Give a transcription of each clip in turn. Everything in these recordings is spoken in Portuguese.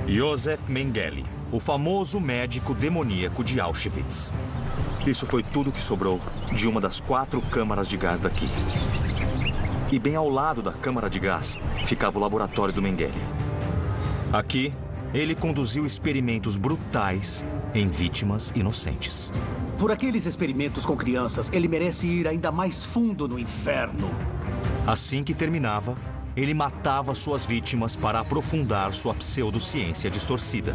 Józef Mengele, o famoso médico demoníaco de Auschwitz. Isso foi tudo que sobrou de uma das 4 câmaras de gás daqui. E bem ao lado da câmara de gás ficava o laboratório do Mengele. Aqui, ele conduziu experimentos brutais em vítimas inocentes. Por aqueles experimentos com crianças, ele merece ir ainda mais fundo no inferno. Assim que terminava, ele matava suas vítimas para aprofundar sua pseudociência distorcida.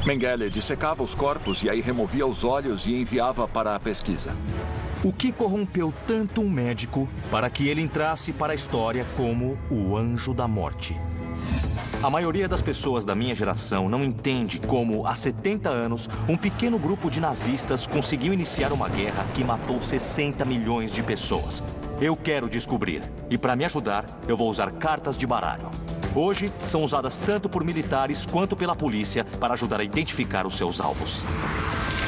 Mengele dissecava os corpos e aí removia os olhos e enviava para a pesquisa. O que corrompeu tanto um médico para que ele entrasse para a história como o Anjo da Morte? A maioria das pessoas da minha geração não entende como, há 70 anos, um pequeno grupo de nazistas conseguiu iniciar uma guerra que matou 60 milhões de pessoas. Eu quero descobrir. E para me ajudar, eu vou usar cartas de baralho. Hoje, são usadas tanto por militares quanto pela polícia para ajudar a identificar os seus alvos.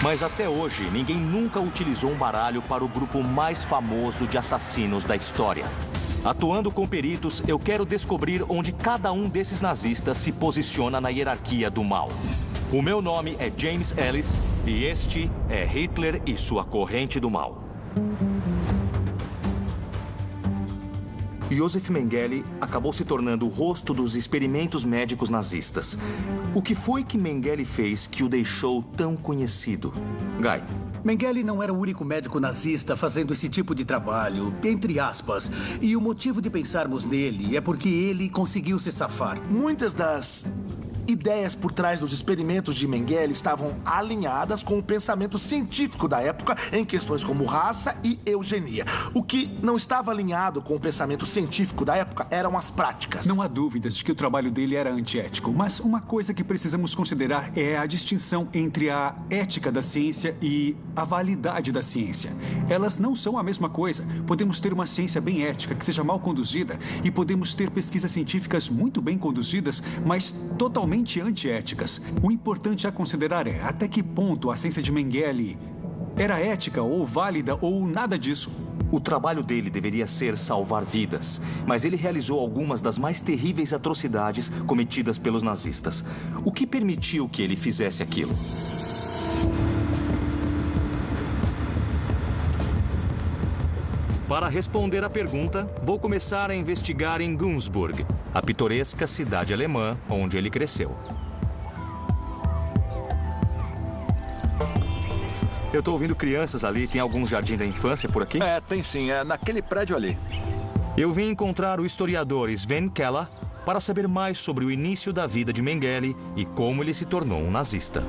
Mas até hoje, ninguém nunca utilizou um baralho para o grupo mais famoso de assassinos da história. Atuando com peritos, eu quero descobrir onde cada um desses nazistas se posiciona na hierarquia do mal. O meu nome é James Ellis e este é Hitler e sua corrente do mal. Józef Mengele acabou se tornando o rosto dos experimentos médicos nazistas. O que foi que Mengele fez que o deixou tão conhecido? Guy. Mengele não era o único médico nazista fazendo esse tipo de trabalho, entre aspas. E o motivo de pensarmos nele é porque ele conseguiu se safar. Muitas das ideias por trás dos experimentos de Mengele estavam alinhadas com o pensamento científico da época em questões como raça e eugenia. O que não estava alinhado com o pensamento científico da época eram as práticas. Não há dúvidas de que o trabalho dele era antiético, mas uma coisa que precisamos considerar é a distinção entre a ética da ciência e a validade da ciência. Elas não são a mesma coisa. Podemos ter uma ciência bem ética que seja mal conduzida e podemos ter pesquisas científicas muito bem conduzidas, mas totalmente antiéticas. O importante a considerar é até que ponto a ciência de Mengele era ética ou válida ou nada disso. O trabalho dele deveria ser salvar vidas, mas ele realizou algumas das mais terríveis atrocidades cometidas pelos nazistas. O que permitiu que ele fizesse aquilo? Para responder à pergunta, vou começar a investigar em Günzburg, a pitoresca cidade alemã onde ele cresceu. Eu estou ouvindo crianças ali. Tem algum jardim da infância por aqui? Tem sim. É naquele prédio ali. Eu vim encontrar o historiador Sven Keller para saber mais sobre o início da vida de Mengele e como ele se tornou um nazista.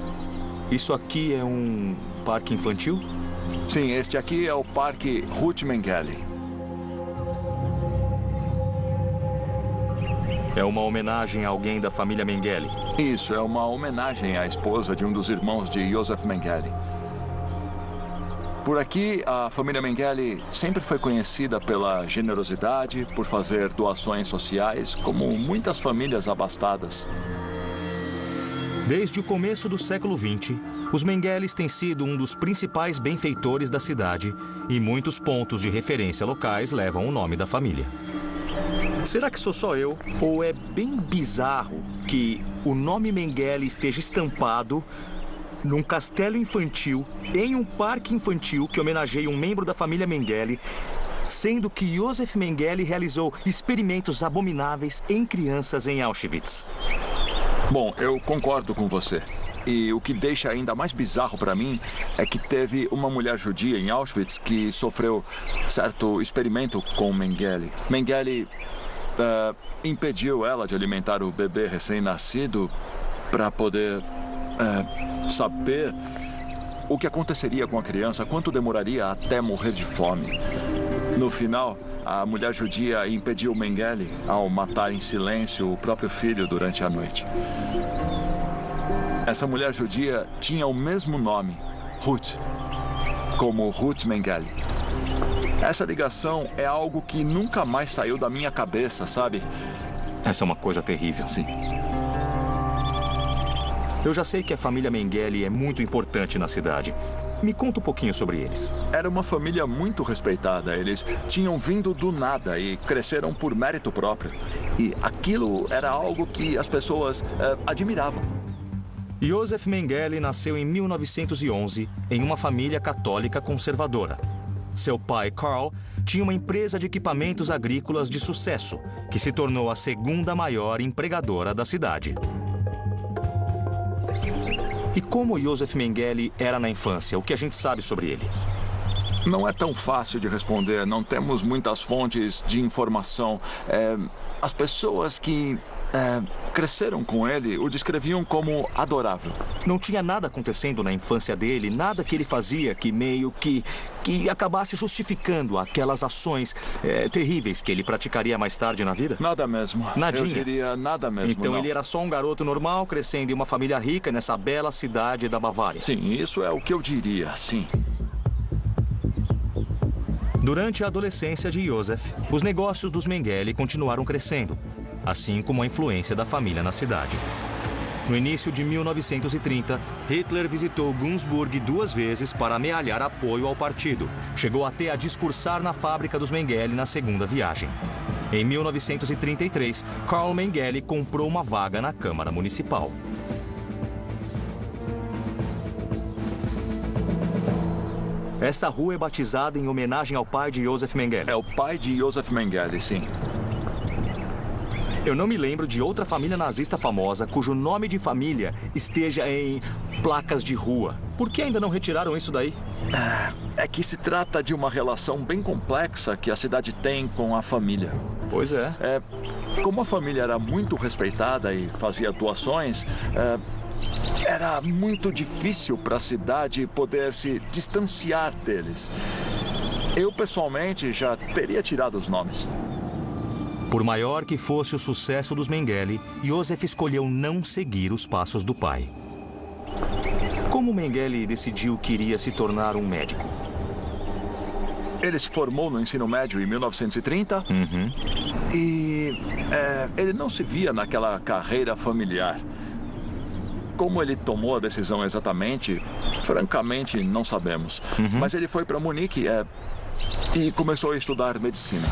Isso aqui é um parque infantil? Sim, este aqui é o Parque Ruth Mengele. É uma homenagem a alguém da família Mengele? Isso, é uma homenagem à esposa de um dos irmãos de Józef Mengele. Por aqui, a família Mengele sempre foi conhecida pela generosidade, por fazer doações sociais, como muitas famílias abastadas. Desde o começo do século XX, os Mengeles têm sido um dos principais benfeitores da cidade e muitos pontos de referência locais levam o nome da família. Será que sou só eu? Ou é bem bizarro que o nome Mengele esteja estampado num castelo infantil, em um parque infantil que homenageia um membro da família Mengele, sendo que Józef Mengele realizou experimentos abomináveis em crianças em Auschwitz? Bom, eu concordo com você. E o que deixa ainda mais bizarro para mim é que teve uma mulher judia em Auschwitz que sofreu certo experimento com Mengele. Mengele impediu ela de alimentar o bebê recém-nascido para poder saber o que aconteceria com a criança, quanto demoraria até morrer de fome. No final, a mulher judia impediu Mengele ao matar em silêncio o próprio filho durante a noite. Essa mulher judia tinha o mesmo nome, Ruth, como Ruth Mengele. Essa ligação é algo que nunca mais saiu da minha cabeça, sabe? Essa é uma coisa terrível. Sim. Eu já sei que a família Mengele é muito importante na cidade. Me conta um pouquinho sobre eles. Era uma família muito respeitada. Eles tinham vindo do nada e cresceram por mérito próprio. E aquilo era algo que as pessoas admiravam. Joseph Mengele nasceu em 1911 em uma família católica conservadora. Seu pai, Carl, tinha uma empresa de equipamentos agrícolas de sucesso, que se tornou a segunda maior empregadora da cidade. E como Joseph Mengele era na infância? O que a gente sabe sobre ele? Não é tão fácil de responder. Não temos muitas fontes de informação. As pessoas que cresceram com ele o descreviam como adorável. Não tinha nada acontecendo na infância dele, nada que ele fazia que meio que acabasse justificando aquelas ações terríveis que ele praticaria mais tarde na vida? Nada mesmo. Nadinha? Eu diria nada mesmo. Então não. ele era só um garoto normal, crescendo em uma família rica nessa bela cidade da Bavária. Sim, isso é o que eu diria, sim. Durante a adolescência de Joseph, os negócios dos Mengele continuaram crescendo, assim como a influência da família na cidade. No início de 1930, Hitler visitou Günzburg 2 vezes para amealhar apoio ao partido. Chegou até a discursar na fábrica dos Mengele na segunda viagem. Em 1933, Karl Mengele comprou uma vaga na Câmara Municipal. Essa rua é batizada em homenagem ao pai de Joseph Mengele. É o pai de Joseph Mengele, sim. Eu não me lembro de outra família nazista famosa cujo nome de família esteja em placas de rua. Por que ainda não retiraram isso daí? É que se trata de uma relação bem complexa que a cidade tem com a família. Pois é. Como a família era muito respeitada e fazia doações, era muito difícil para a cidade poder se distanciar deles. Eu, pessoalmente, já teria tirado os nomes. Por maior que fosse o sucesso dos Mengele, Joseph escolheu não seguir os passos do pai. Como Mengele decidiu que iria se tornar um médico? Ele se formou no ensino médio em 1930 e ele não se via naquela carreira familiar. Como ele tomou a decisão exatamente, francamente, não sabemos. Mas ele foi para Munique e começou a estudar medicina.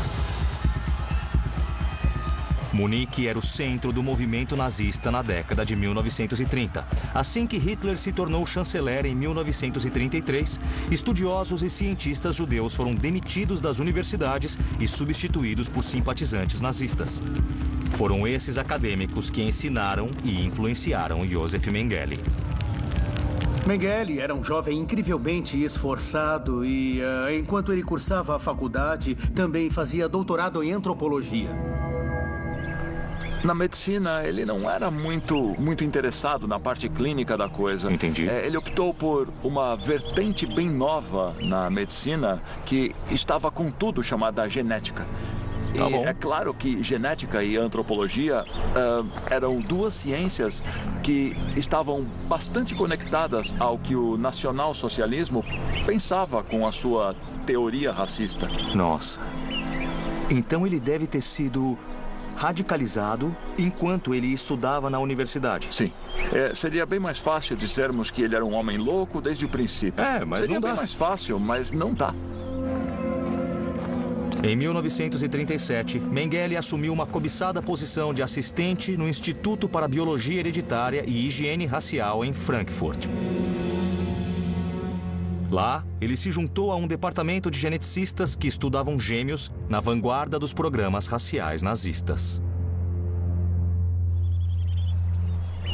Munique era o centro do movimento nazista na década de 1930. Assim que Hitler se tornou chanceler em 1933, estudiosos e cientistas judeus foram demitidos das universidades e substituídos por simpatizantes nazistas. Foram esses acadêmicos que ensinaram e influenciaram Joseph Mengele. Mengele era um jovem incrivelmente esforçado e, enquanto ele cursava a faculdade, também fazia doutorado em antropologia. Na medicina, ele não era muito interessado na parte clínica da coisa. Entendi. Ele optou por uma vertente bem nova na medicina que estava com tudo chamada genética. Tá bom. É claro que genética e antropologia eram duas ciências que estavam bastante conectadas ao que o nacionalsocialismo pensava com a sua teoria racista. Nossa. Então ele deve ter sido radicalizado enquanto ele estudava na universidade. Sim. Seria bem mais fácil dizermos que ele era um homem louco desde o princípio. Mas seria não dá. bem mais fácil, mas não dá. Em 1937, Mengele assumiu uma cobiçada posição de assistente no Instituto para Biologia Hereditária e Higiene Racial em Frankfurt. Lá, ele se juntou a um departamento de geneticistas que estudavam gêmeos na vanguarda dos programas raciais nazistas.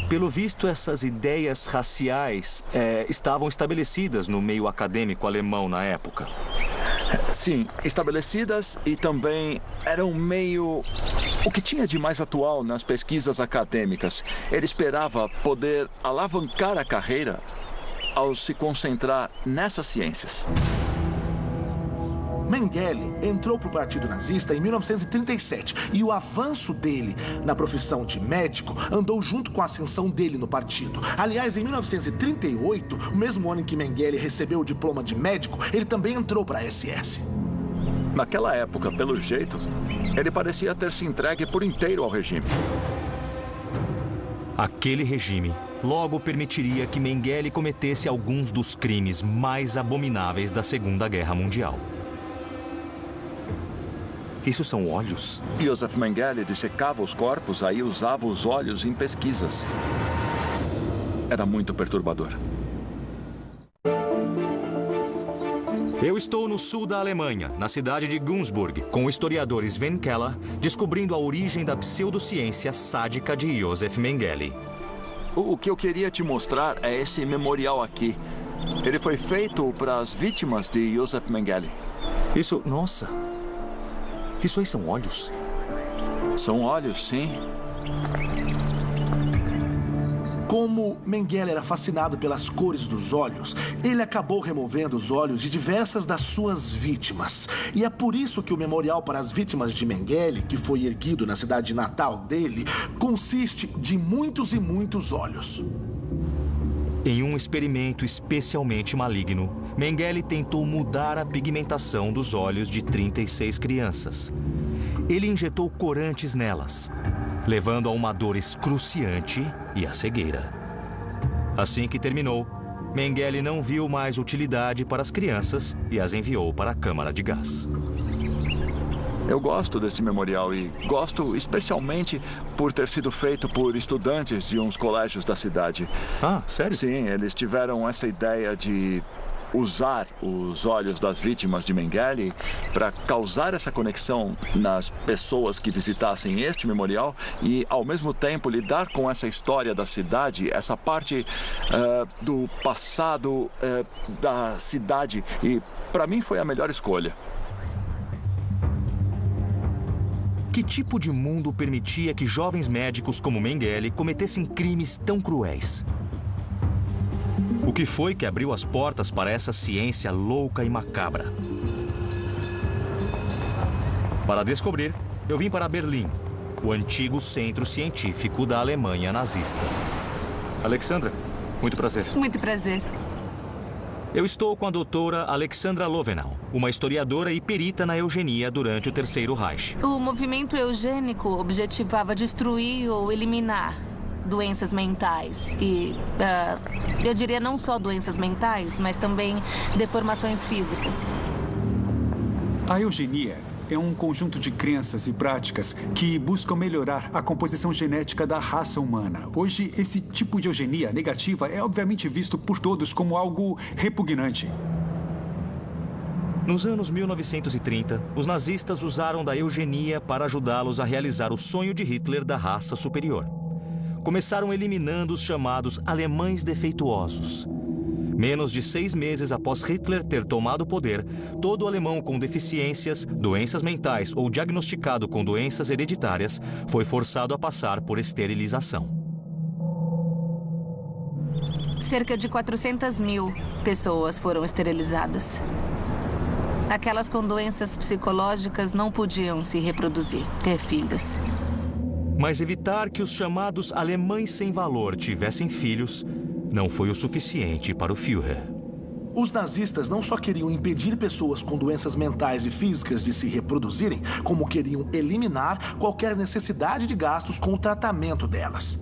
Pelo visto, essas ideias raciais estavam estabelecidas no meio acadêmico alemão na época. Sim, estabelecidas e também eram meio o que tinha de mais atual nas pesquisas acadêmicas. Ele esperava poder alavancar a carreira ao se concentrar nessas ciências. Mengele entrou para o Partido Nazista em 1937 e o avanço dele na profissão de médico andou junto com a ascensão dele no partido. Aliás, em 1938, o mesmo ano em que Mengele recebeu o diploma de médico, ele também entrou para a SS. Naquela época, pelo jeito, ele parecia ter se entregue por inteiro ao regime. Aquele regime logo permitiria que Mengele cometesse alguns dos crimes mais abomináveis da Segunda Guerra Mundial. Isso são olhos? Josef Mengele dissecava os corpos, aí usava os olhos em pesquisas. Era muito perturbador. Eu estou no sul da Alemanha, na cidade de Günzburg, com o historiador Sven Keller, descobrindo a origem da pseudociência sádica de Josef Mengele. O que eu queria te mostrar é esse memorial aqui. Ele foi feito para as vítimas de Josef Mengele. Isso, nossa. Isso aí são olhos? São olhos, sim. Como Mengele era fascinado pelas cores dos olhos, ele acabou removendo os olhos de diversas das suas vítimas. E é por isso que o memorial para as vítimas de Mengele, que foi erguido na cidade natal dele, consiste de muitos e muitos olhos. Em um experimento especialmente maligno, Mengele tentou mudar a pigmentação dos olhos de 36 crianças. Ele injetou corantes nelas, levando a uma dor excruciante e a cegueira. Assim que terminou, Mengele não viu mais utilidade para as crianças e as enviou para a câmara de gás. Eu gosto desse memorial e gosto especialmente por ter sido feito por estudantes de uns colégios da cidade. Ah, sério? Sim, eles tiveram essa ideia de usar os olhos das vítimas de Mengele para causar essa conexão nas pessoas que visitassem este memorial e, ao mesmo tempo, lidar com essa história da cidade, essa parte do passado da cidade. E, para mim, foi a melhor escolha. Que tipo de mundo permitia que jovens médicos como Mengele cometessem crimes tão cruéis? O que foi que abriu as portas para essa ciência louca e macabra? Para descobrir, eu vim para Berlim, o antigo centro científico da Alemanha nazista. Alexandra, muito prazer. Muito prazer. Eu estou com a doutora Alexandra Lovenau, uma historiadora e perita na eugenia durante o Terceiro Reich. O movimento eugênico objetivava destruir ou eliminar doenças mentais. E, eu diria não só doenças mentais, mas também deformações físicas. A eugenia é um conjunto de crenças e práticas que buscam melhorar a composição genética da raça humana. Hoje, esse tipo de eugenia negativa é obviamente visto por todos como algo repugnante. Nos anos 1930, os nazistas usaram da eugenia para ajudá-los a realizar o sonho de Hitler da raça superior. Começaram eliminando os chamados alemães defeituosos. Menos de 6 meses após Hitler ter tomado o poder, todo alemão com deficiências, doenças mentais ou diagnosticado com doenças hereditárias foi forçado a passar por esterilização. Cerca de 400.000 pessoas foram esterilizadas. Aquelas com doenças psicológicas não podiam se reproduzir, ter filhos. Mas evitar que os chamados alemães sem valor tivessem filhos não foi o suficiente para o Führer. Os nazistas não só queriam impedir pessoas com doenças mentais e físicas de se reproduzirem, como queriam eliminar qualquer necessidade de gastos com o tratamento delas.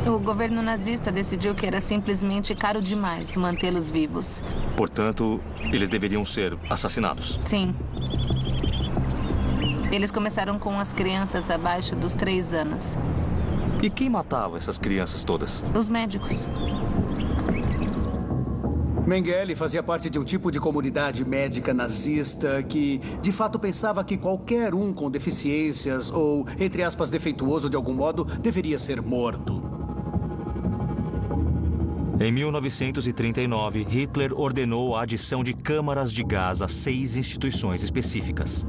O governo nazista decidiu que era simplesmente caro demais mantê-los vivos. Portanto, eles deveriam ser assassinados. Sim. Eles começaram com as crianças abaixo dos 3 anos. E quem matava essas crianças todas? Os médicos. Mengele fazia parte de um tipo de comunidade médica nazista que, de fato, pensava que qualquer um com deficiências ou, entre aspas, defeituoso de algum modo, deveria ser morto. Em 1939, Hitler ordenou a adição de câmaras de gás a 6 instituições específicas.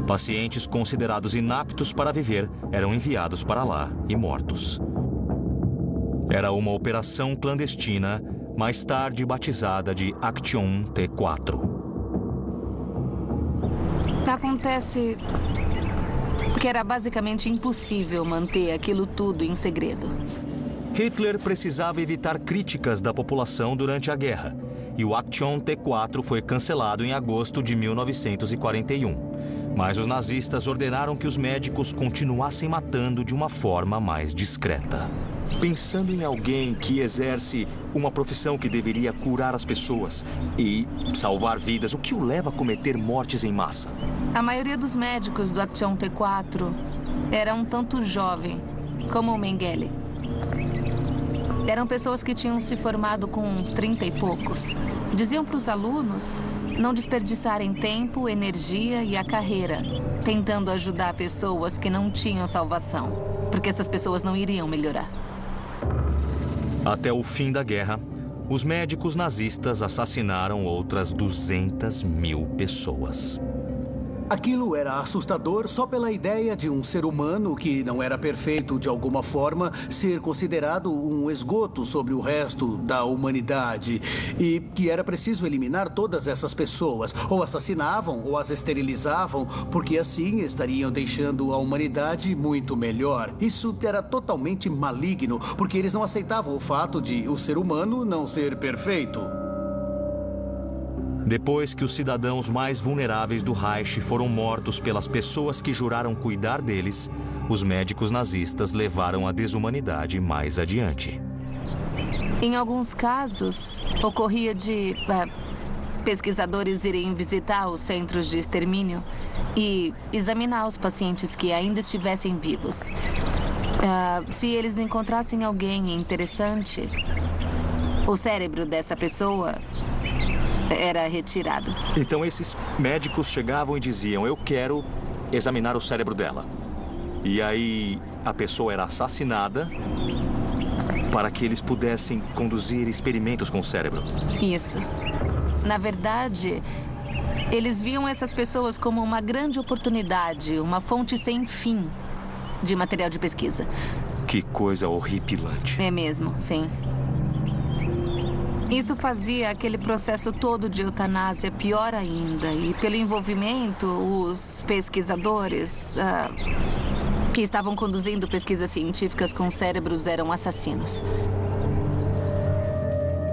Pacientes considerados inaptos para viver eram enviados para lá e mortos. Era uma operação clandestina, mais tarde batizada de Aktion T4. Acontece que era basicamente impossível manter aquilo tudo em segredo. Hitler precisava evitar críticas da população durante a guerra, e o Aktion T4 foi cancelado em agosto de 1941. Mas os nazistas ordenaram que os médicos continuassem matando de uma forma mais discreta. pensando em alguém que exerce uma profissão que deveria curar as pessoas e salvar vidas, o que o leva a cometer mortes em massa? A maioria dos médicos do Action T4 era um tanto jovem, como o Mengele. Eram pessoas que tinham se formado com uns 30 e poucos. Diziam para os alunos não desperdiçarem tempo, energia e a carreira, tentando ajudar pessoas que não tinham salvação, porque essas pessoas não iriam melhorar. Até o fim da guerra, os médicos nazistas assassinaram outras 200.000 pessoas. Aquilo era assustador só pela ideia de um ser humano que não era perfeito de alguma forma ser considerado um esgoto sobre o resto da humanidade e que era preciso eliminar todas essas pessoas. Ou assassinavam ou as esterilizavam, porque assim estariam deixando a humanidade muito melhor. Isso era totalmente maligno, porque eles não aceitavam o fato de o ser humano não ser perfeito. Depois que os cidadãos mais vulneráveis do Reich foram mortos pelas pessoas que juraram cuidar deles, os médicos nazistas levaram a desumanidade mais adiante. Em alguns casos, ocorria de pesquisadores irem visitar os centros de extermínio e examinar os pacientes que ainda estivessem vivos. Se eles encontrassem alguém interessante, o cérebro dessa pessoa era retirado. Então esses médicos chegavam e diziam: eu quero examinar o cérebro dela. E aí a pessoa era assassinada para que eles pudessem conduzir experimentos com o cérebro. Isso. Na verdade, eles viam essas pessoas como uma grande oportunidade, uma fonte sem fim de material de pesquisa. Que coisa horripilante. É mesmo, sim. Isso fazia aquele processo todo de eutanásia pior ainda. E pelo envolvimento, os pesquisadores que estavam conduzindo pesquisas científicas com cérebros eram assassinos.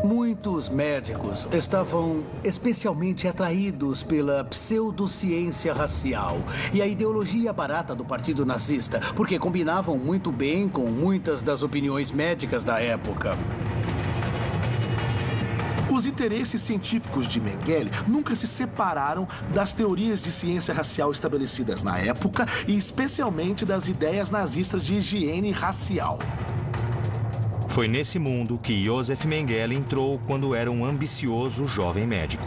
Muitos médicos estavam especialmente atraídos pela pseudociência racial e a ideologia barata do Partido Nazista, porque combinavam muito bem com muitas das opiniões médicas da época. Os interesses científicos de Mengele nunca se separaram das teorias de ciência racial estabelecidas na época e especialmente das ideias nazistas de higiene racial. Foi nesse mundo que Josef Mengele entrou quando era um ambicioso jovem médico.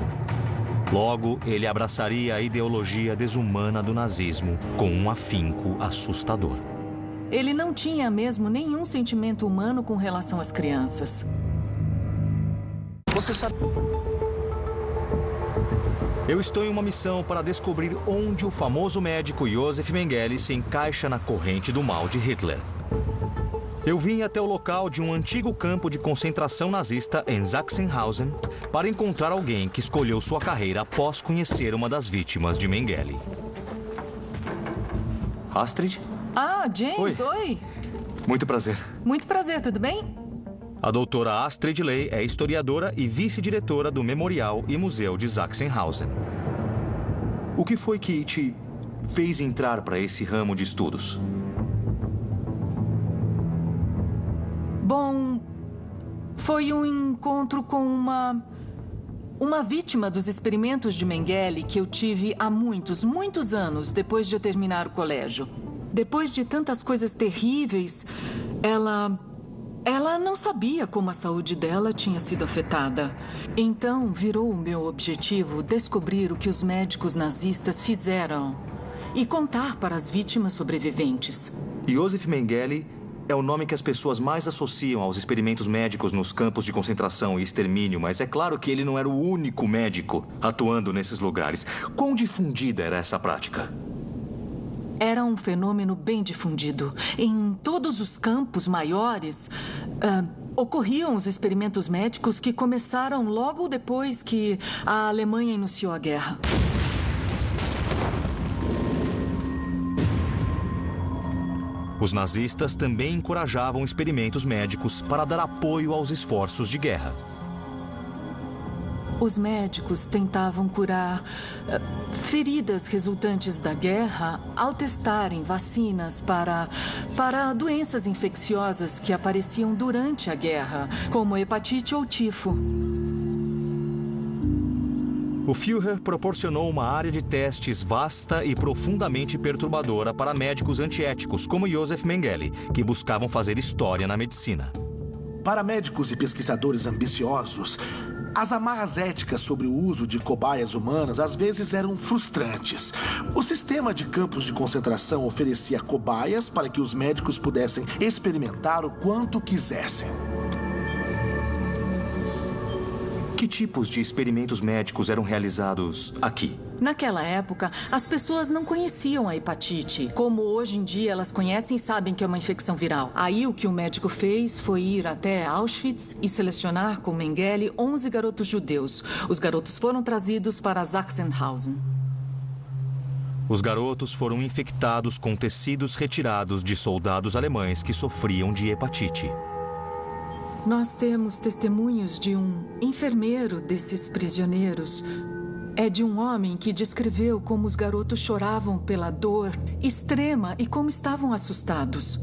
Logo, ele abraçaria a ideologia desumana do nazismo com um afinco assustador. Ele não tinha mesmo nenhum sentimento humano com relação às crianças. Você sabe... Eu estou em uma missão para descobrir onde o famoso médico Josef Mengele se encaixa na corrente do mal de Hitler. Eu vim até o local de um antigo campo de concentração nazista em Sachsenhausen para encontrar alguém que escolheu sua carreira após conhecer uma das vítimas de Mengele. Astrid? Ah, James, oi. Muito prazer. Muito prazer, tudo bem? A doutora Astrid Ley é historiadora e vice-diretora do Memorial e Museu de Sachsenhausen. O que foi que te fez entrar para esse ramo de estudos? Bom, foi um encontro com uma vítima dos experimentos de Mengele que eu tive há muitos anos depois de eu terminar o colégio. Depois de tantas coisas terríveis, ela não sabia como a saúde dela tinha sido afetada. Então, virou o meu objetivo descobrir o que os médicos nazistas fizeram e contar para as vítimas sobreviventes. Josef Mengele é o nome que as pessoas mais associam aos experimentos médicos nos campos de concentração e extermínio, mas é claro que ele não era o único médico atuando nesses lugares. Quão difundida era essa prática? Era um fenômeno bem difundido. Em todos os campos maiores, ocorriam os experimentos médicos que começaram logo depois que a Alemanha iniciou a guerra. Os nazistas também encorajavam experimentos médicos para dar apoio aos esforços de guerra. os médicos tentavam curar feridas resultantes da guerra ao testarem vacinas para doenças infecciosas que apareciam durante a guerra, como hepatite ou tifo. O Führer proporcionou uma área de testes vasta e profundamente perturbadora para médicos antiéticos como Josef Mengele, que buscavam fazer história na medicina. Para médicos e pesquisadores ambiciosos, as amarras éticas sobre o uso de cobaias humanas às vezes eram frustrantes. O sistema de campos de concentração oferecia cobaias para que os médicos pudessem experimentar o quanto quisessem. Que tipos de experimentos médicos eram realizados aqui? Naquela época, as pessoas não conheciam a hepatite, como hoje em dia elas conhecem e sabem que é uma infecção viral. Aí o que o médico fez foi ir até Auschwitz e selecionar com Mengele 11 garotos judeus. Os garotos foram trazidos para Sachsenhausen. Os garotos foram infectados com tecidos retirados de soldados alemães que sofriam de hepatite. Nós temos testemunhos de um enfermeiro desses prisioneiros. É de um homem que descreveu como os garotos choravam pela dor extrema e como estavam assustados.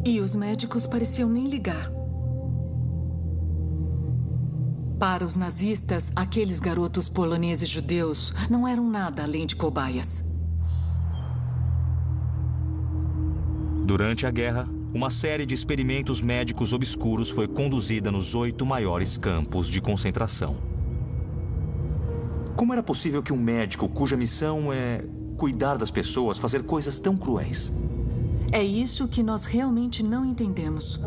E os médicos pareciam nem ligar. Para os nazistas, aqueles garotos poloneses judeus não eram nada além de cobaias. Durante a guerra, uma série de experimentos médicos obscuros foi conduzida nos 8 maiores campos de concentração. Como era possível que um médico cuja missão é cuidar das pessoas fazer coisas tão cruéis? É isso que nós realmente não entendemos.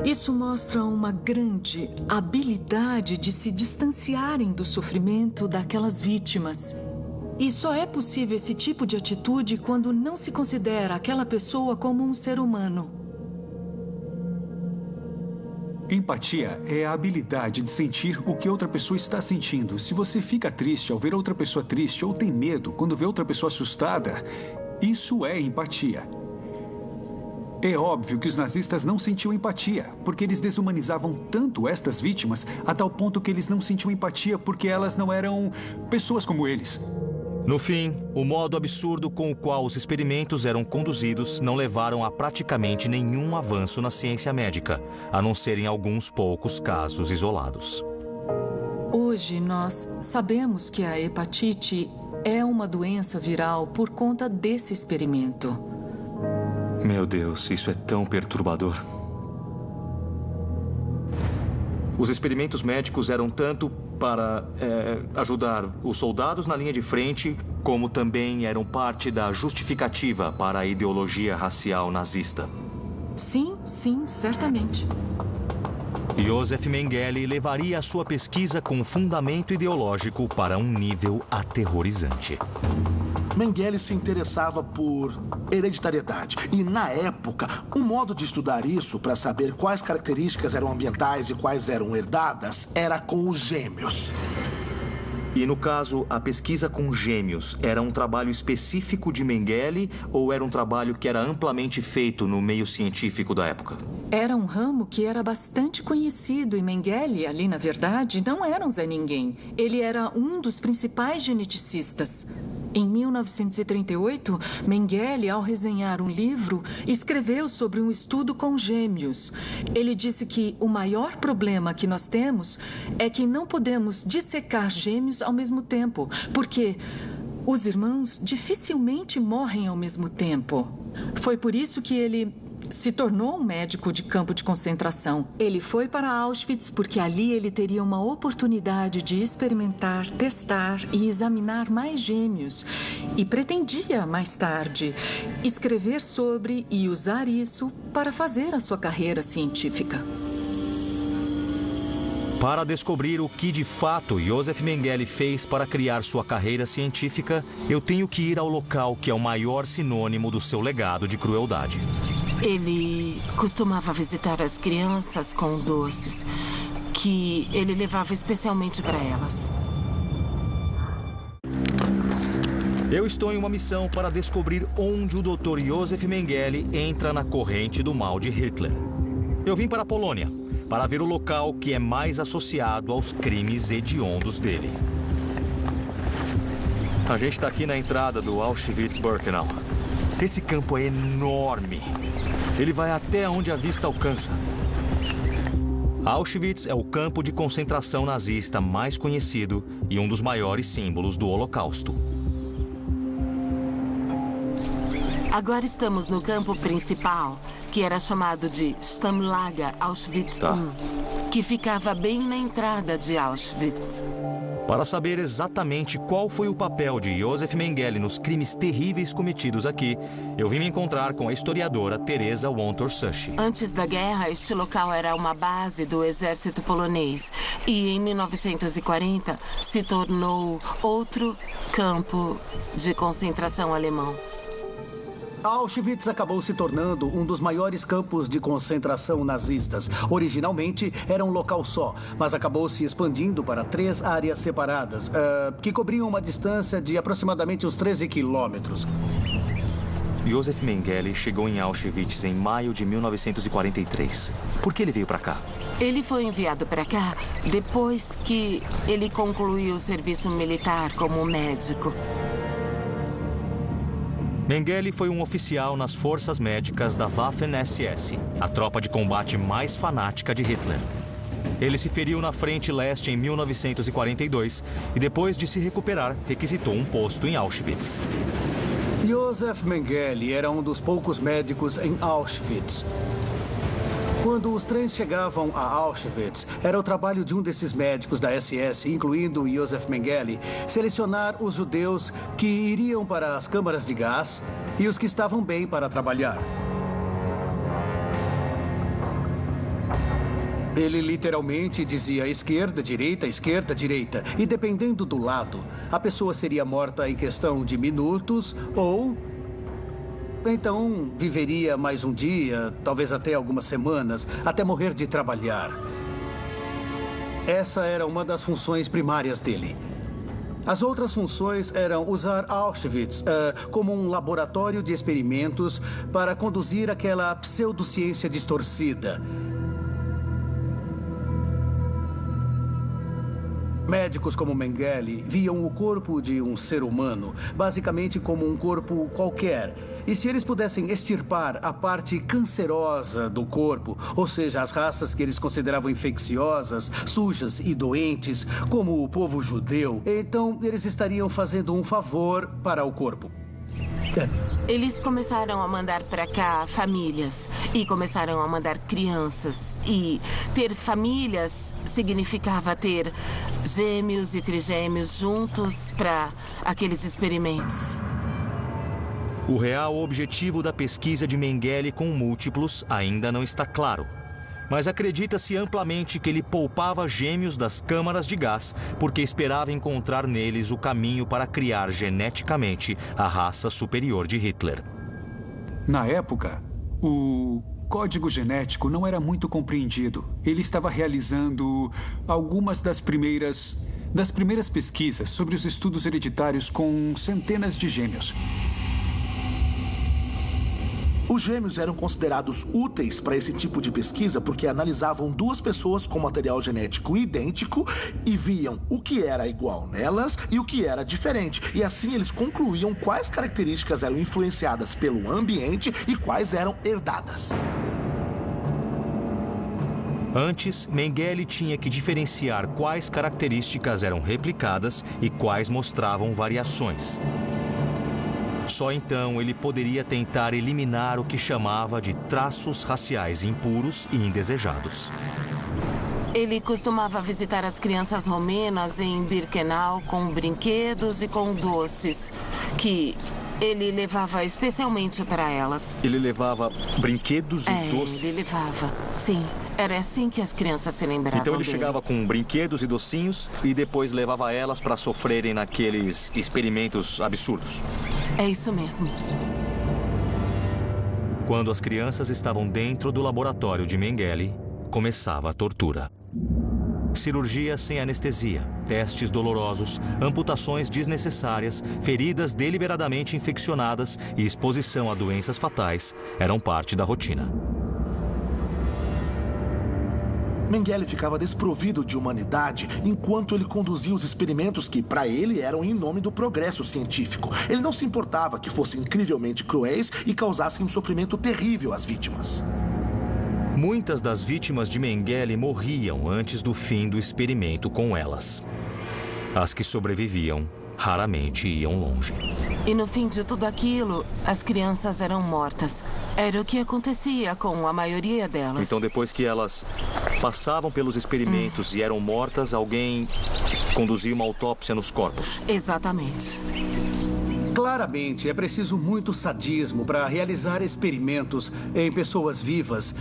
Isso mostra uma grande habilidade de se distanciarem do sofrimento daquelas vítimas. E só é possível esse tipo de atitude quando não se considera aquela pessoa como um ser humano. Empatia é a habilidade de sentir o que outra pessoa está sentindo. Se você fica triste ao ver outra pessoa triste ou tem medo quando vê outra pessoa assustada, isso é empatia. É óbvio que os nazistas não sentiam empatia, porque eles desumanizavam tanto estas vítimas a tal ponto que eles não sentiam empatia porque elas não eram pessoas como eles. No fim, o modo absurdo com o qual os experimentos eram conduzidos não levaram a praticamente nenhum avanço na ciência médica, a não ser em alguns poucos casos isolados. Hoje nós sabemos que a hepatite é uma doença viral por conta desse experimento. Meu Deus, isso é tão perturbador. Os experimentos médicos eram tanto para ajudar os soldados na linha de frente, como também eram parte da justificativa para a ideologia racial nazista. Sim, certamente. Josef Mengele levaria a sua pesquisa com fundamento ideológico para um nível aterrorizante. Mengele se interessava por hereditariedade. E, na época, um modo de estudar isso para saber quais características eram ambientais e quais eram herdadas era com os gêmeos. E, no caso, a pesquisa com gêmeos era um trabalho específico de Mengele ou era um trabalho que era amplamente feito no meio científico da época? Era um ramo que era bastante conhecido e Mengele, ali na verdade, não era um Zé Ninguém. Ele era um dos principais geneticistas. Em 1938, Mengele, ao resenhar um livro, escreveu sobre um estudo com gêmeos. Ele disse que o maior problema que nós temos é que não podemos dissecar gêmeos ao mesmo tempo, porque os irmãos dificilmente morrem ao mesmo tempo. Foi por isso que ele se tornou um médico de campo de concentração. Ele foi para Auschwitz porque ali ele teria uma oportunidade de experimentar, testar e examinar mais gêmeos. E pretendia, mais tarde, escrever sobre e usar isso para fazer a sua carreira científica. Para descobrir o que de fato Josef Mengele fez para criar sua carreira científica, eu tenho que ir ao local que é o maior sinônimo do seu legado de crueldade. Ele costumava visitar as crianças com doces, que ele levava especialmente para elas. Eu estou em uma missão para descobrir onde o Dr. Josef Mengele entra na corrente do mal de Hitler. Eu vim para a Polônia, para ver o local que é mais associado aos crimes hediondos dele. A gente está aqui na entrada do Auschwitz-Birkenau. Esse campo é enorme. Ele vai até onde a vista alcança. Auschwitz é o campo de concentração nazista mais conhecido e um dos maiores símbolos do Holocausto. Agora estamos no campo principal, que era chamado de Stammlager Auschwitz I, que ficava bem na entrada de Auschwitz. Para saber exatamente qual foi o papel de Josef Mengele nos crimes terríveis cometidos aqui, eu vim me encontrar com a historiadora Teresa Wątôr-Sushi. Antes da guerra, este local era uma base do exército polonês e, em 1940, se tornou outro campo de concentração alemão. Auschwitz acabou se tornando um dos maiores campos de concentração nazistas. Originalmente era um local só, mas acabou se expandindo para 3 áreas separadas, que cobriam uma distância de aproximadamente uns 13 quilômetros. Josef Mengele chegou em Auschwitz em maio de 1943. Por que ele veio para cá? Ele foi enviado para cá depois que ele concluiu o serviço militar como médico. Mengele foi um oficial nas forças médicas da Waffen-SS, a tropa de combate mais fanática de Hitler. Ele se feriu na frente leste em 1942 e, depois de se recuperar, requisitou um posto em Auschwitz. Josef Mengele era um dos poucos médicos em Auschwitz. Quando os trens chegavam a Auschwitz, era o trabalho de um desses médicos da SS, incluindo Josef Mengele, selecionar os judeus que iriam para as câmaras de gás e os que estavam bem para trabalhar. Ele literalmente dizia esquerda, direita, e dependendo do lado, a pessoa seria morta em questão de minutos ou... então, viveria mais um dia, talvez até algumas semanas, até morrer de trabalhar. Essa era uma das funções primárias dele. As outras funções eram usar Auschwitz como um laboratório de experimentos para conduzir aquela pseudociência distorcida. Médicos como Mengele viam o corpo de um ser humano basicamente como um corpo qualquer. E se eles pudessem extirpar a parte cancerosa do corpo, ou seja, as raças que eles consideravam infecciosas, sujas e doentes, como o povo judeu, então eles estariam fazendo um favor para o corpo. Eles começaram a mandar para cá famílias e começaram a mandar crianças. E ter famílias significava ter gêmeos e trigêmeos juntos para aqueles experimentos. O real objetivo da pesquisa de Mengele com múltiplos ainda não está claro. Mas acredita-se amplamente que ele poupava gêmeos das câmaras de gás porque esperava encontrar neles o caminho para criar geneticamente a raça superior de Hitler. Na época, o código genético não era muito compreendido. Ele estava realizando algumas das primeiras pesquisas sobre os estudos hereditários com centenas de gêmeos. Os gêmeos eram considerados úteis para esse tipo de pesquisa porque analisavam 2 pessoas com material genético idêntico e viam o que era igual nelas e o que era diferente. E assim eles concluíam quais características eram influenciadas pelo ambiente e quais eram herdadas. Antes, Mengele tinha que diferenciar quais características eram replicadas e quais mostravam variações. Só então ele poderia tentar eliminar o que chamava de traços raciais impuros e indesejados. Ele costumava visitar as crianças romenas em Birkenau com brinquedos e com doces, que ele levava especialmente para elas. Ele levava brinquedos e doces? Ele levava, sim. Era assim que as crianças se lembravam Então ele dele. chegava com brinquedos e docinhos e depois levava elas para sofrerem naqueles experimentos absurdos. É isso mesmo. Quando as crianças estavam dentro do laboratório de Mengele, começava a tortura. Cirurgia sem anestesia, testes dolorosos, amputações desnecessárias, feridas deliberadamente infeccionadas e exposição a doenças fatais eram parte da rotina. Mengele ficava desprovido de humanidade enquanto ele conduzia os experimentos que, para ele, eram em nome do progresso científico. Ele não se importava que fossem incrivelmente cruéis e causassem um sofrimento terrível às vítimas. Muitas das vítimas de Mengele morriam antes do fim do experimento com elas. As que sobreviviam raramente iam longe. E no fim de tudo aquilo, as crianças eram mortas. Era o que acontecia com a maioria delas. Então, depois que elas passavam pelos experimentos e eram mortas, alguém conduzia uma autópsia nos corpos. Exatamente. Claramente, é preciso muito sadismo para realizar experimentos em pessoas vivas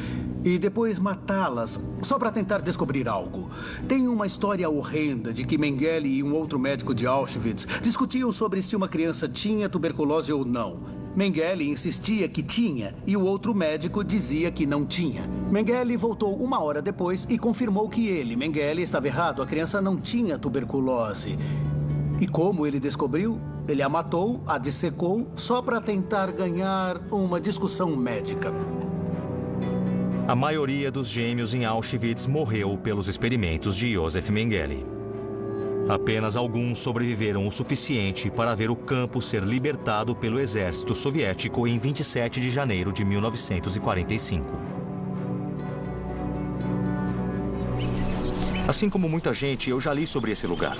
e depois matá-las só para tentar descobrir algo. Tem uma história horrenda de que Mengele e um outro médico de Auschwitz discutiam sobre se uma criança tinha tuberculose ou não. Mengele insistia que tinha e o outro médico dizia que não tinha. Mengele voltou 1 hora depois e confirmou que ele, Mengele, estava errado. A criança não tinha tuberculose. E como ele descobriu? Ele a matou, a dissecou, só para tentar ganhar uma discussão médica. A maioria dos gêmeos em Auschwitz morreu pelos experimentos de Josef Mengele. Apenas alguns sobreviveram o suficiente para ver o campo ser libertado pelo exército soviético em 27 de janeiro de 1945. Assim como muita gente, eu já li sobre esse lugar.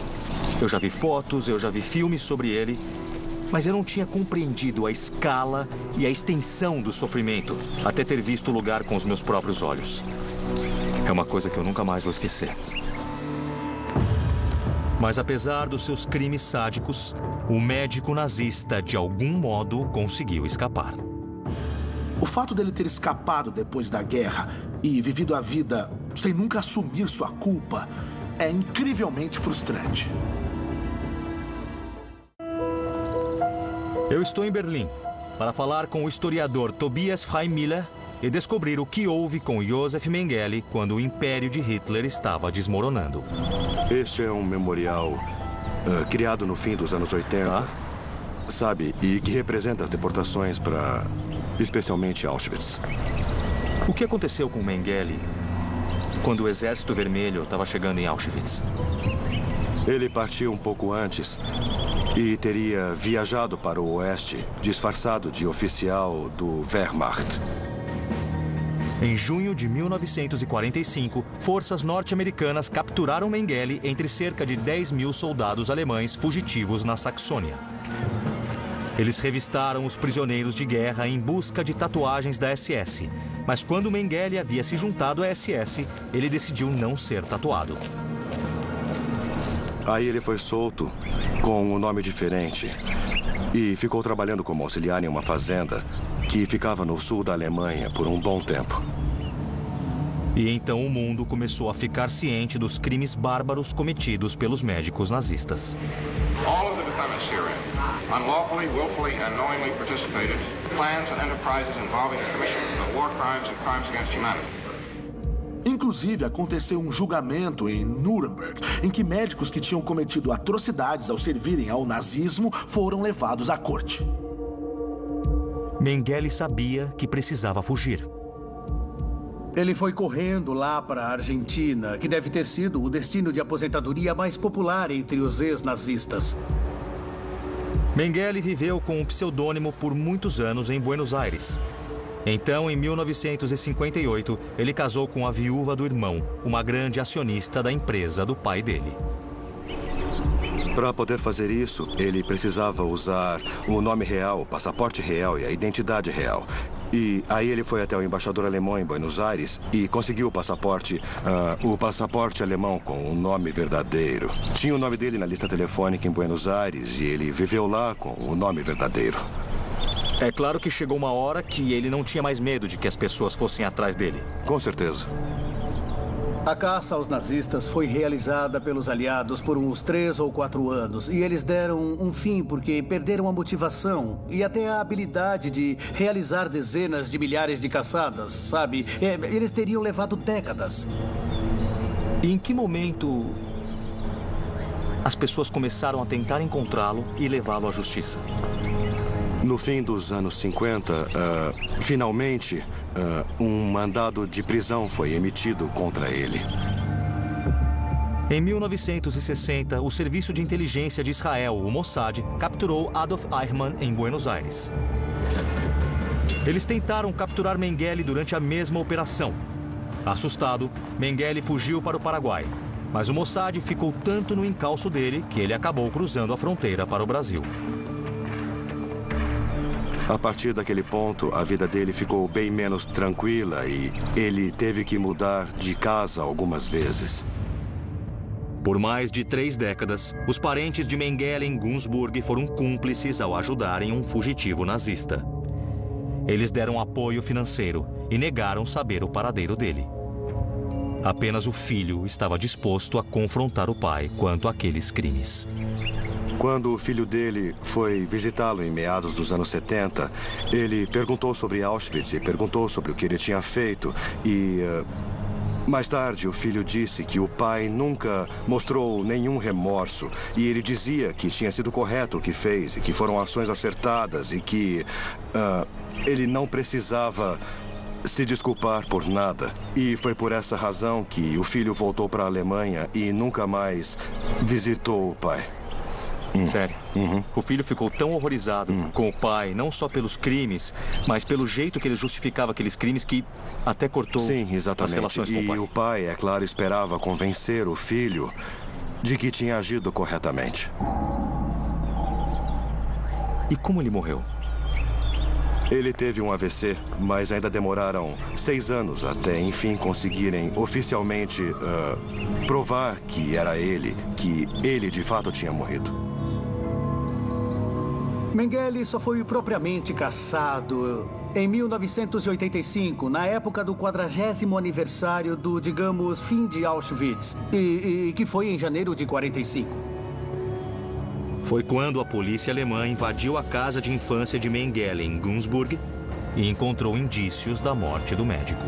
Eu já vi fotos, eu já vi filmes sobre ele, mas eu não tinha compreendido a escala e a extensão do sofrimento até ter visto o lugar com os meus próprios olhos. É uma coisa que eu nunca mais vou esquecer. Mas apesar dos seus crimes sádicos, o médico nazista, de algum modo, conseguiu escapar. O fato dele ter escapado depois da guerra e vivido a vida sem nunca assumir sua culpa é incrivelmente frustrante. Eu estou em Berlim para falar com o historiador Tobias Freimiller e descobrir o que houve com Josef Mengele quando o império de Hitler estava desmoronando. Este é um memorial criado no fim dos anos 80, sabe? E que representa as deportações para, especialmente, Auschwitz. O que aconteceu com Mengele quando o Exército Vermelho estava chegando em Auschwitz? Ele partiu um pouco antes e teria viajado para o oeste, disfarçado de oficial do Wehrmacht. Em junho de 1945, forças norte-americanas capturaram Mengele entre cerca de 10.000 soldados alemães fugitivos na Saxônia. Eles revistaram os prisioneiros de guerra em busca de tatuagens da SS. Mas quando Mengele havia se juntado à SS, ele decidiu não ser tatuado. Aí ele foi solto com um nome diferente e ficou trabalhando como auxiliar em uma fazenda que ficava no sul da Alemanha por um bom tempo. E então o mundo começou a ficar ciente dos crimes bárbaros cometidos pelos médicos nazistas. All of the defendants herein unlawfully, willfully and knowingly participated in plans and enterprises involving the commission of war crimes and crimes against humanity. Inclusive, aconteceu um julgamento em Nuremberg, em que médicos que tinham cometido atrocidades ao servirem ao nazismo foram levados à corte. Mengele sabia que precisava fugir. Ele foi correndo lá para a Argentina, que deve ter sido o destino de aposentadoria mais popular entre os ex-nazistas. Mengele viveu com um pseudônimo por muitos anos em Buenos Aires. Então, em 1958, ele casou com a viúva do irmão, uma grande acionista da empresa do pai dele. Para poder fazer isso, ele precisava usar o nome real, o passaporte real e a identidade real. E aí ele foi até o embaixador alemão em Buenos Aires e conseguiu o passaporte alemão com o nome verdadeiro. Tinha o nome dele na lista telefônica em Buenos Aires e ele viveu lá com o nome verdadeiro. É claro que chegou uma hora que ele não tinha mais medo de que as pessoas fossem atrás dele. Com certeza. A caça aos nazistas foi realizada pelos aliados por uns 3 ou 4 anos. E eles deram um fim porque perderam a motivação e até a habilidade de realizar dezenas de milhares de caçadas, sabe? Eles teriam levado décadas. E em que momento as pessoas começaram a tentar encontrá-lo e levá-lo à justiça? No fim dos anos 50, finalmente, um mandado de prisão foi emitido contra ele. Em 1960, o Serviço de Inteligência de Israel, o Mossad, capturou Adolf Eichmann em Buenos Aires. Eles tentaram capturar Mengele durante a mesma operação. Assustado, Mengele fugiu para o Paraguai, mas o Mossad ficou tanto no encalço dele que ele acabou cruzando a fronteira para o Brasil. A partir daquele ponto, a vida dele ficou bem menos tranquila e ele teve que mudar de casa algumas vezes. Por mais de 3 décadas, os parentes de Mengele em Günzburg foram cúmplices ao ajudarem um fugitivo nazista. Eles deram apoio financeiro e negaram saber o paradeiro dele. Apenas o filho estava disposto a confrontar o pai quanto àqueles crimes. Quando o filho dele foi visitá-lo em meados dos anos 70, ele perguntou sobre Auschwitz e perguntou sobre o que ele tinha feito e... mais tarde, o filho disse que o pai nunca mostrou nenhum remorso e ele dizia que tinha sido correto o que fez e que foram ações acertadas e que ele não precisava se desculpar por nada. E foi por essa razão que o filho voltou para a Alemanha e nunca mais visitou o pai. Sério? O filho ficou tão horrorizado com o pai, não só pelos crimes, mas pelo jeito que ele justificava aqueles crimes que até cortou as relações com o pai. E o pai, é claro, esperava convencer o filho de que tinha agido corretamente. E como ele morreu? Ele teve um AVC, mas ainda demoraram 6 anos até, enfim, conseguirem oficialmente provar que era ele, que ele de fato tinha morrido. Mengele só foi propriamente caçado em 1985, na época do 40º aniversário do, digamos, fim de Auschwitz, e que foi em janeiro de 45. Foi quando a polícia alemã invadiu a casa de infância de Mengele em Günzburg e encontrou indícios da morte do médico.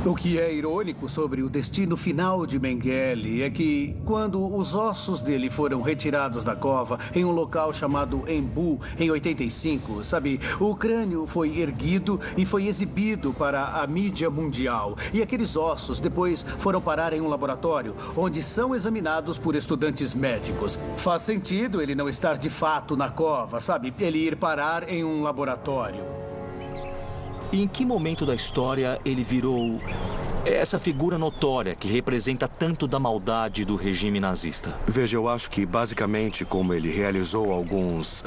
O que é irônico sobre o destino final de Mengele é que, quando os ossos dele foram retirados da cova em um local chamado Embu, em 85, sabe, o crânio foi erguido e foi exibido para a mídia mundial. E aqueles ossos depois foram parar em um laboratório, onde são examinados por estudantes médicos. Faz sentido ele não estar de fato na cova, sabe, ele ir parar em um laboratório. E em que momento da história ele virou essa figura notória que representa tanto da maldade do regime nazista? Veja, eu acho que basicamente como ele realizou alguns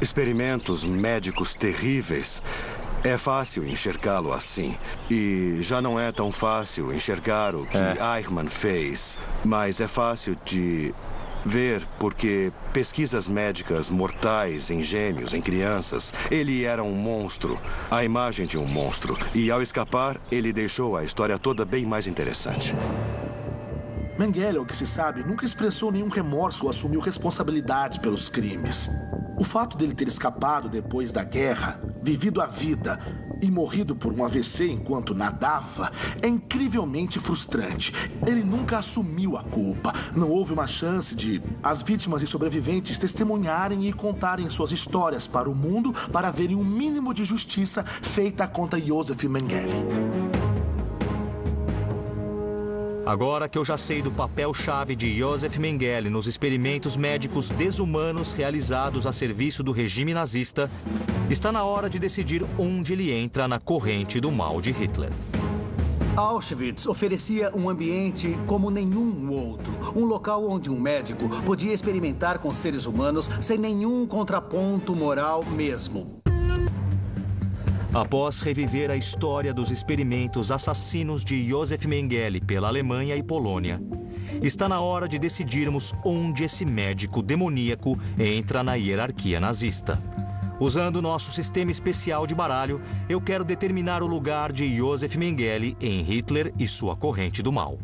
experimentos médicos terríveis, é fácil enxergá-lo assim. E já não é tão fácil enxergar o que Eichmann fez, mas é fácil de ver porque pesquisas médicas mortais em gêmeos, em crianças, ele era um monstro, a imagem de um monstro. E ao escapar, ele deixou a história toda bem mais interessante. Mengele, ao que se sabe, nunca expressou nenhum remorso ou assumiu responsabilidade pelos crimes. O fato dele ter escapado depois da guerra, vivido a vida e morrido por um AVC enquanto nadava é incrivelmente frustrante. Ele nunca assumiu a culpa. Não houve uma chance de as vítimas e sobreviventes testemunharem e contarem suas histórias para o mundo para verem um mínimo de justiça feita contra Josef Mengele. Agora que eu já sei do papel-chave de Josef Mengele nos experimentos médicos desumanos realizados a serviço do regime nazista, está na hora de decidir onde ele entra na corrente do mal de Hitler. Auschwitz oferecia um ambiente como nenhum outro. Um local onde um médico podia experimentar com seres humanos sem nenhum contraponto moral mesmo. Após reviver a história dos experimentos assassinos de Josef Mengele pela Alemanha e Polônia, está na hora de decidirmos onde esse médico demoníaco entra na hierarquia nazista. Usando nosso sistema especial de baralho, eu quero determinar o lugar de Josef Mengele em Hitler e sua corrente do mal.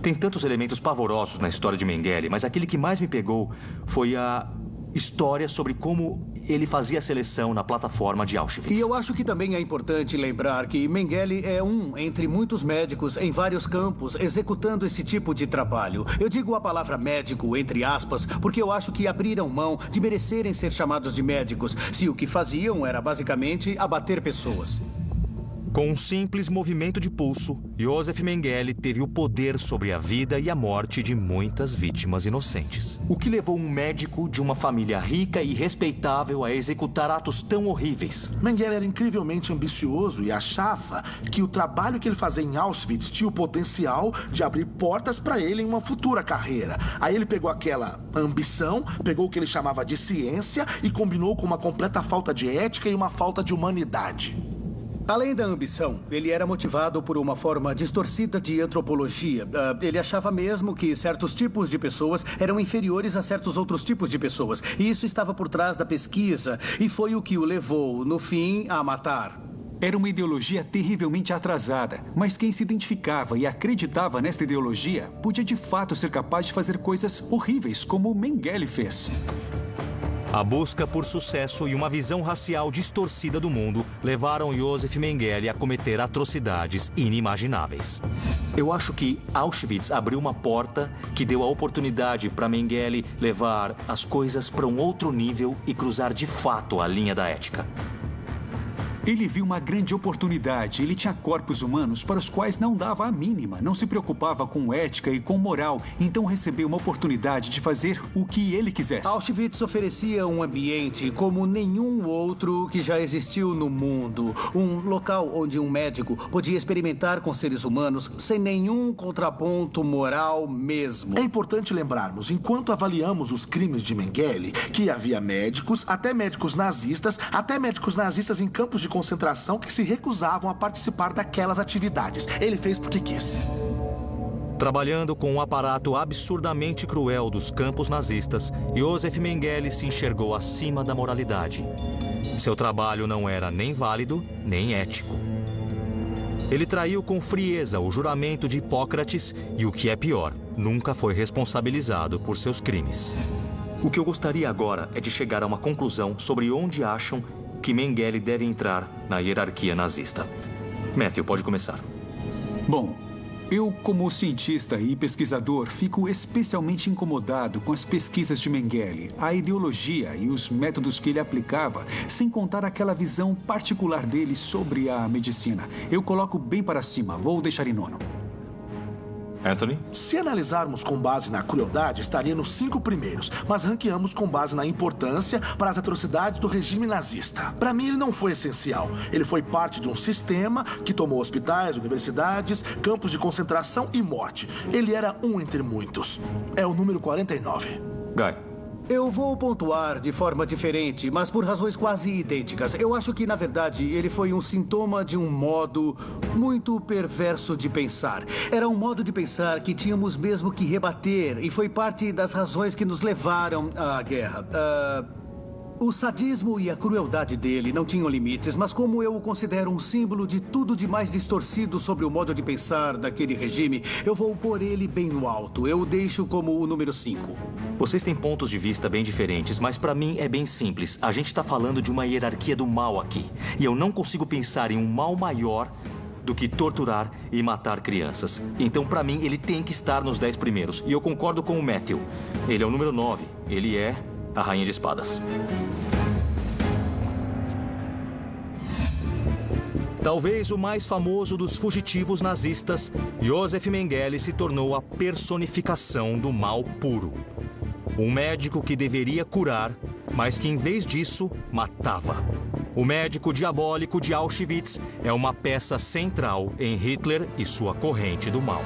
Tem tantos elementos pavorosos na história de Mengele, mas aquele que mais me pegou foi a história sobre como ele fazia a seleção na plataforma de Auschwitz. E eu acho que também é importante lembrar que Mengele é um entre muitos médicos em vários campos executando esse tipo de trabalho. Eu digo a palavra médico entre aspas porque eu acho que abriram mão de merecerem ser chamados de médicos se o que faziam era basicamente abater pessoas. Com um simples movimento de pulso, Josef Mengele teve o poder sobre a vida e a morte de muitas vítimas inocentes. O que levou um médico de uma família rica e respeitável a executar atos tão horríveis. Mengele era incrivelmente ambicioso e achava que o trabalho que ele fazia em Auschwitz tinha o potencial de abrir portas para ele em uma futura carreira. Aí ele pegou aquela ambição, pegou o que ele chamava de ciência e combinou com uma completa falta de ética e uma falta de humanidade. Além da ambição, ele era motivado por uma forma distorcida de antropologia. Ele achava mesmo que certos tipos de pessoas eram inferiores a certos outros tipos de pessoas. E isso estava por trás da pesquisa e foi o que o levou, no fim, a matar. Era uma ideologia terrivelmente atrasada, mas quem se identificava e acreditava nesta ideologia podia de fato ser capaz de fazer coisas horríveis, como Mengele fez. A busca por sucesso e uma visão racial distorcida do mundo levaram Josef Mengele a cometer atrocidades inimagináveis. Eu acho que Auschwitz abriu uma porta que deu a oportunidade para Mengele levar as coisas para um outro nível e cruzar de fato a linha da ética. Ele viu uma grande oportunidade. Ele tinha corpos humanos para os quais não dava a mínima. Não se preocupava com ética e com moral. Então recebeu uma oportunidade de fazer o que ele quisesse. Auschwitz oferecia um ambiente como nenhum outro que já existiu no mundo. Um local onde um médico podia experimentar com seres humanos sem nenhum contraponto moral mesmo. É importante lembrarmos, enquanto avaliamos os crimes de Mengele, que havia médicos, até médicos nazistas em campos de concentração que se recusavam a participar daquelas atividades. Ele fez porque quis. Trabalhando com um aparato absurdamente cruel dos campos nazistas, Josef Mengele se enxergou acima da moralidade. Seu trabalho não era nem válido, nem ético. Ele traiu com frieza o juramento de Hipócrates e, o que é pior, nunca foi responsabilizado por seus crimes. O que eu gostaria agora é de chegar a uma conclusão sobre onde acham que Mengele deve entrar na hierarquia nazista. Matthew, pode começar. Bom, eu, como cientista e pesquisador, fico especialmente incomodado com as pesquisas de Mengele, a ideologia e os métodos que ele aplicava, sem contar aquela visão particular dele sobre a medicina. Eu coloco bem para cima, vou deixar em nono. Anthony? Se analisarmos com base na crueldade, estaria nos 5 primeiros, mas ranqueamos com base na importância para as atrocidades do regime nazista. Para mim, ele não foi essencial. Ele foi parte de um sistema que tomou hospitais, universidades, campos de concentração e morte. Ele era um entre muitos. É o número 49. Guy. Eu vou pontuar de forma diferente, mas por razões quase idênticas. Eu acho que, na verdade, ele foi um sintoma de um modo muito perverso de pensar. Era um modo de pensar que tínhamos mesmo que rebater e foi parte das razões que nos levaram à guerra. O sadismo e a crueldade dele não tinham limites, mas como eu o considero um símbolo de tudo de mais distorcido sobre o modo de pensar daquele regime, eu vou pôr ele bem no alto. Eu o deixo como o número 5. Vocês têm pontos de vista bem diferentes, mas para mim é bem simples. A gente está falando de uma hierarquia do mal aqui. E eu não consigo pensar em um mal maior do que torturar e matar crianças. Então, para mim, ele tem que estar nos 10 primeiros. E eu concordo com o Matthew. Ele é o número 9. Ele é a Rainha de Espadas. Talvez o mais famoso dos fugitivos nazistas, Josef Mengele se tornou a personificação do mal puro. Um médico que deveria curar, mas que em vez disso, matava. O médico diabólico de Auschwitz é uma peça central em Hitler e sua corrente do mal.